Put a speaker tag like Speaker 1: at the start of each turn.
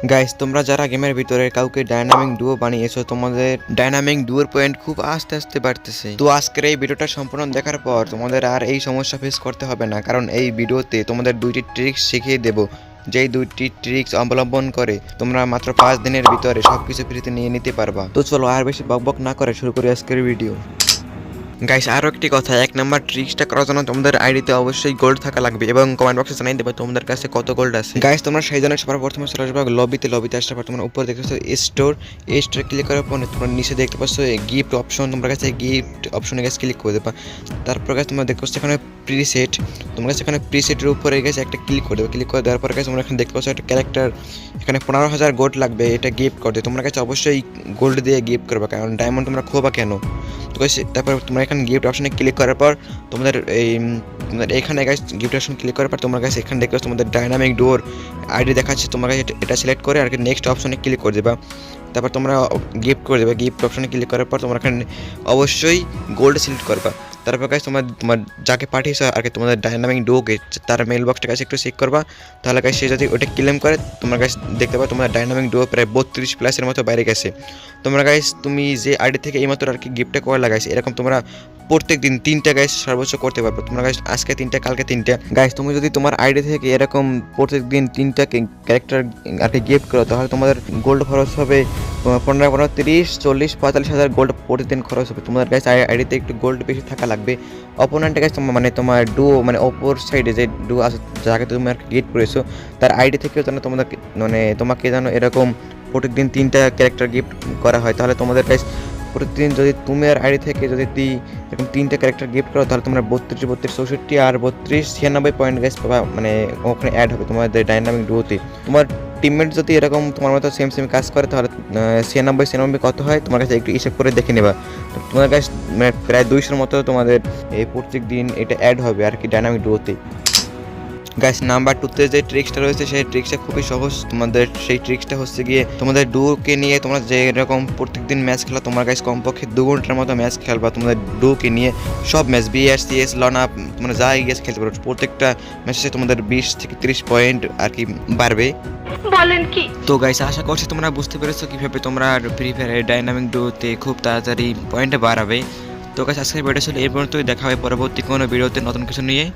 Speaker 1: Guys, তোমরা যারা গেমের ভিতরে কাউকে ডাইনামিক ডুও বানিয়েছো, তোমাদের ডাইনামিক ডুয়োর পয়েন্ট খুব আস্তে আস্তে বাড়তেছে। তো আজকের এই ভিডিওটা সম্পূর্ণ দেখার পর তোমাদের আর এই সমস্যা ফেস করতে হবে না, কারণ এই ভিডিওতে তোমাদের দুইটি ট্রিক্স শিখিয়ে দেবো, যেই দুইটি ট্রিক্স অবলম্বন করে তোমরা মাত্র 5 দিনের ভিতরে সবকিছু ফ্রিতে নিয়ে নিতে পারবা। তো চলো আর বেশি বকবক না করে শুরু করি আজকের ভিডিও। গাইস, আরও একটি কথা, 1 নাম্বার ট্রিক্সটা করার জন্য তোমাদের আইডিতে অবশ্যই গোল্ড থাকা লাগবে এবং কমেন্ট বক্সে জানিয়ে দেবে তোমাদের কাছে কত গোল্ড আছে। গাইস, তোমরা সেই জন্য সবার প্রথমে চলে আসবে লবিতে আসার পর তোমরা উপরে দেখতে পাচ্ছ স্টোর, এই স্টোরে ক্লিক করার পর তোমরা নিচে দেখতে পাচ্ছ গিফট অপশন, তোমার কাছে গিফট অপশনে গেছে ক্লিক করে দেবা। তারপর গাইস তোমরা দেখতে পাচ্ছ এখানে প্রিসেট, তোমার কাছে এখানে প্রিসেটের উপরে গেছে একটা ক্লিক করে দেবে। ক্লিক করে দেওয়ার পর গাইস তোমরা এখানে দেখতে পাচ্ছ একটা ক্যারেক্টার, এখানে 15,000 গোল্ড লাগবে এটা গিফট করতে। তোমার কাছে অবশ্যই গোল্ড দিয়ে গিফট করবে, কারণ ডায়মন্ড তোমরা খোবা কেন। তো গাইস তারপর তোমরা এখানে গিফট অপশনে ক্লিক করার পর তোমাদের এখানে গাইস গিফট অপশন ক্লিক করার পর তোমার কাছে এখানে দেখতে পাচ্ছ তোমাদের ডাইনামিক ডুয়োর আইডি দেখাচ্ছে। তোমার কাছে এটা সিলেক্ট করে আর কি নেক্সট অপশনে ক্লিক করে দেবা। তারপর তোমরা গিফট করে দেবে, গিফট অপশনে ক্লিক করার পর তোমরা এখানে অবশ্যই গোল্ড সিলেক্ট করবা। তারপর গাইস তোমার যাকে পাঠিয়েছো আর কি তোমাদের ডাইনামিক ডুয়োকে, তার মেল বক্সটা কাছে একটু চেক করবা। তাহলে গাইস সে যদি ওটা ক্লেম করে তোমার কাছে দেখতে পাবে তোমার ডাইনামিক ডুয়ো প্রায় 32+ মতো বাইরে গেছে। তোমরা গাইস তুমি যে আইডি থেকে এইমাত্র আর কি গিফটটা করে লাগাইছে, এরকম তোমরা প্রত্যেক দিন 3টা গাইস সর্বোচ্চ করতে পারবে। তোমরা গাইস আজকে 3টা, কালকে 3টা। গাইস তুমি যদি তোমার আইডি থেকে এরকম প্রত্যেক দিন 3টা ক্যারেক্টার আর কি গিফট করো, তাহলে তোমাদের গোল্ড খরচ হবে 15, 30, 40, 45,000 গোল্ড প্রতিদিন খরচ হবে। তোমাদের গাইস আইডিতে একটু গোল্ড বেশি থাকা লাগবে। অপোনেন্টের কাছে মানে তোমার ডুও মানে অপর সাইডে যে ডুও আছে যাকে তুমি আর গিফট করেছো, তার আইডি থেকেও যেন তোমাদের মানে তোমাকে যেন এরকম প্রত্যেকদিন 3টা ক্যারেক্টার গিফট করা হয়। তাহলে তোমাদের গাইস প্রতিদিন যদি তুমি আর আইডি থেকে যদি এরকম 3টা ক্যারেক্টার গিফট করো, তাহলে তোমরা 32, 32, 64 আর 32, 96 পয়েন্ট গাইস পাবা, মানে ওখানে অ্যাড হবে তোমাদের ডাইনামিক ডুয়োতে। তোমার টিমমেট যদি এরকম তোমার মতো সেম কাজ করে, তাহলে 96 কত হয় তোমার কাছে একটু হিসাব করে দেখে নেবা। তোমাদের কাছে প্রায় 200-র মতো তোমাদের এই প্রত্যেক দিন এটা অ্যাড হবে আর কি ডাইনামিক ডুয়োতে। গাইস, নাম্বার 2তে যে ট্রিক্সটা রয়েছে সেই ট্রিক্সটা খুবই সহজ। তোমাদের সেই ট্রিক্সটা হচ্ছে গিয়ে তোমাদের ডুয়োকে নিয়ে তোমরা যে এরকম প্রত্যেকদিন ম্যাচ খেলা, তোমার গাইস কমপক্ষে 2 ঘন্টার মতো ম্যাচ খেলবা। তোমাদের ডুয়োকে নিয়ে সব ম্যাচ বিএস, সিএস, লনা, মানে যা গিয়েছে খেলতে পারো। প্রত্যেকটা ম্যাচে তোমাদের 20 থেকে 30 পয়েন্ট আর কি বাড়বে। বলেন কি? তো গাইস আশা করছি তোমরা বুঝতে পেরেছো কিভাবে তোমরা ফ্রি ফায়ারের ডাইনামিক ডুয়োতে খুব তাড়াতাড়ি পয়েন্ট বাড়াবে। তো গাইস আজকের ভিডিও ছিল এই পর্যন্তই, দেখা হবে পরবর্তী কোনো ভিডিওতে নতুন কিছু নিয়ে।